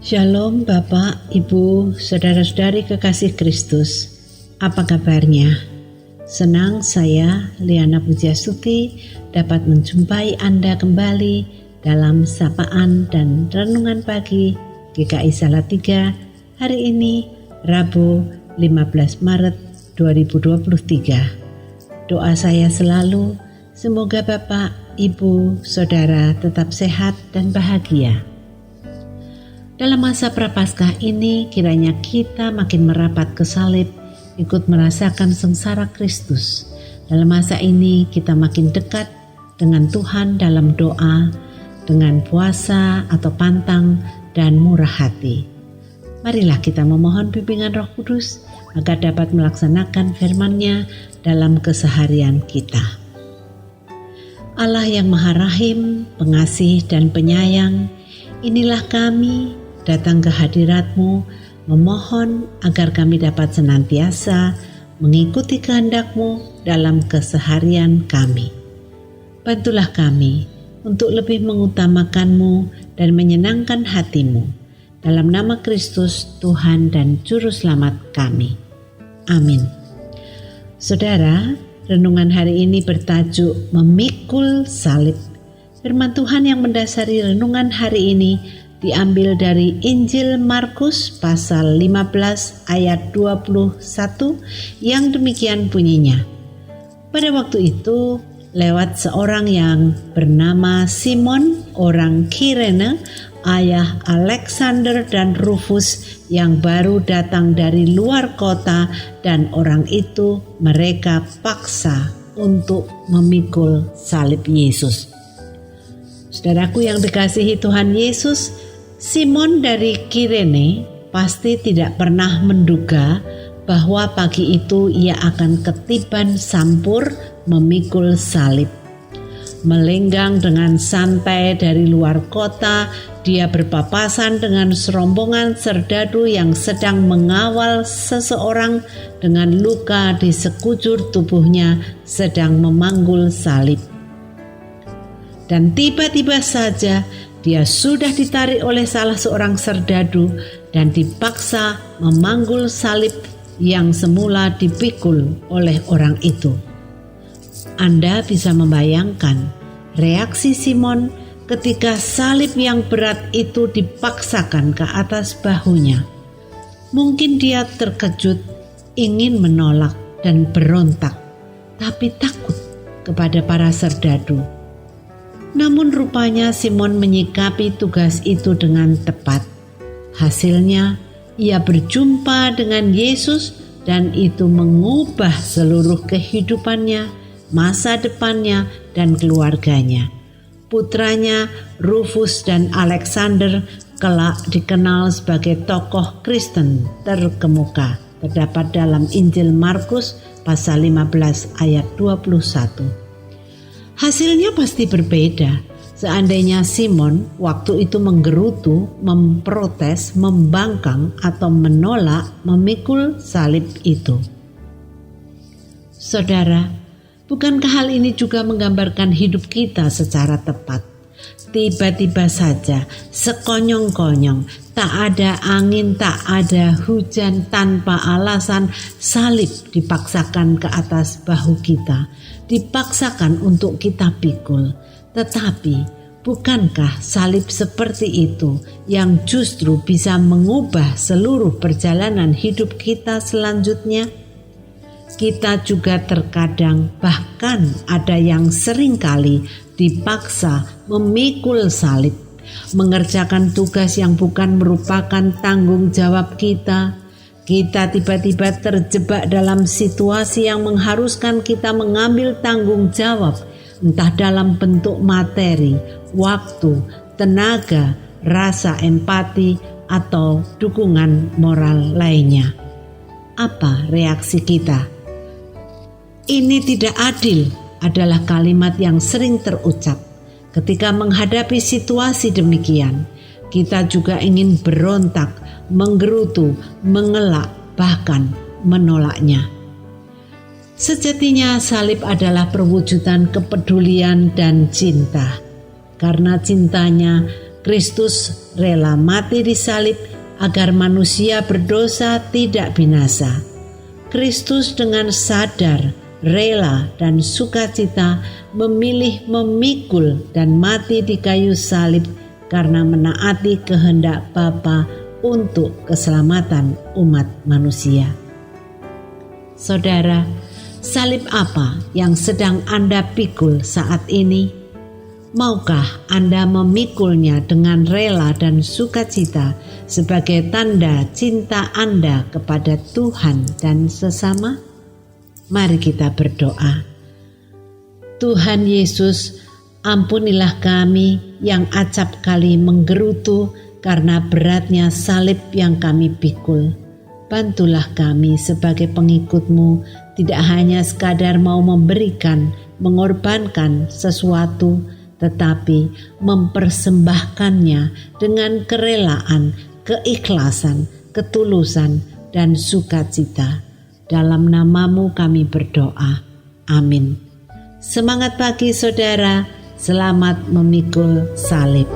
Shalom Bapak, Ibu, Saudara-saudari kekasih Kristus. Apa kabarnya? Senang saya, Liana Pujiastuti, dapat menjumpai Anda kembali dalam sapaan dan renungan pagi GKI Salatiga hari ini, Rabu 15 Maret 2023. Doa saya selalu, semoga Bapak, Ibu, Saudara tetap sehat dan bahagia. Dalam masa Prapaskah ini, kiranya kita makin merapat ke salib, ikut merasakan sengsara Kristus. Dalam masa ini, kita makin dekat dengan Tuhan dalam doa, dengan puasa atau pantang, dan murah hati. Marilah kita memohon bimbingan Roh Kudus agar dapat melaksanakan firman-Nya dalam keseharian kita. Allah yang Maha Rahim, Pengasih dan Penyayang, inilah kami datang ke hadirat-Mu, memohon agar kami dapat senantiasa mengikuti kehendak-Mu dalam keseharian kami. Bantulah kami untuk lebih mengutamakan-Mu dan menyenangkan hati-Mu. Dalam nama Kristus, Tuhan dan Juru Selamat kami. Amin. Saudara, renungan hari ini bertajuk Memikul Salib. Firman Tuhan yang mendasari renungan hari ini diambil dari Injil Markus pasal 15 ayat 21 yang demikian bunyinya. Pada waktu itu lewat seorang yang bernama Simon orang Kirene, ayah Alexander dan Rufus yang baru datang dari luar kota, dan orang itu mereka paksa untuk memikul salib Yesus. Saudaraku yang dikasihi Tuhan Yesus, Simon dari Kirene pasti tidak pernah menduga bahwa pagi itu ia akan ketiban sampur memikul salib. Melenggang dengan santai dari luar kota, dia berpapasan dengan serombongan serdadu yang sedang mengawal seseorang dengan luka di sekujur tubuhnya sedang memanggul salib. Dan tiba-tiba saja dia sudah ditarik oleh salah seorang serdadu dan dipaksa memanggul salib yang semula dipikul oleh orang itu. Anda bisa membayangkan reaksi Simon ketika salib yang berat itu dipaksakan ke atas bahunya. Mungkin dia terkejut, ingin menolak dan berontak, tapi takut kepada para serdadu. Namun rupanya Simon menyikapi tugas itu dengan tepat. Hasilnya, ia berjumpa dengan Yesus dan itu mengubah seluruh kehidupannya, masa depannya, dan keluarganya. Putranya Rufus dan Alexander kelak dikenal sebagai tokoh Kristen terkemuka. Terdapat dalam Injil Markus pasal 15 ayat 21. Hasilnya pasti berbeda. Seandainya Simon waktu itu menggerutu, memprotes, membangkang, atau menolak memikul salib itu. Saudara, bukankah hal ini juga menggambarkan hidup kita secara tepat? Tiba-tiba saja, sekonyong-konyong, tak ada angin, tak ada hujan, tanpa alasan salib dipaksakan ke atas bahu kita, dipaksakan untuk kita pikul. Tetapi bukankah salib seperti itu yang justru bisa mengubah seluruh perjalanan hidup kita selanjutnya? Kita juga terkadang, bahkan ada yang seringkali dipaksa memikul salib, mengerjakan tugas yang bukan merupakan tanggung jawab kita. Kita tiba-tiba terjebak dalam situasi yang mengharuskan kita mengambil tanggung jawab, entah dalam bentuk materi, waktu, tenaga, rasa empati, atau dukungan moral lainnya. Apa reaksi kita? Ini tidak adil adalah kalimat yang sering terucap. Ketika menghadapi situasi demikian, kita juga ingin berontak, menggerutu, mengelak, bahkan menolaknya. Sejatinya salib adalah perwujudan kepedulian dan cinta. Karena cintanya, Kristus rela mati di salib agar manusia berdosa tidak binasa. Kristus dengan sadar, rela, dan sukacita memilih memikul dan mati di kayu salib karena menaati kehendak Bapa untuk keselamatan umat manusia. Saudara, salib apa yang sedang Anda pikul saat ini? Maukah Anda memikulnya dengan rela dan sukacita sebagai tanda cinta Anda kepada Tuhan dan sesama? Mari kita berdoa. Tuhan Yesus, ampunilah kami yang acap kali menggerutu karena beratnya salib yang kami pikul. Bantulah kami sebagai pengikut-Mu tidak hanya sekadar mau memberikan, mengorbankan sesuatu, tetapi mempersembahkannya dengan kerelaan, keikhlasan, ketulusan, dan sukacita. Dalam nama-Mu kami berdoa. Amin. Semangat pagi saudara, selamat memikul salib.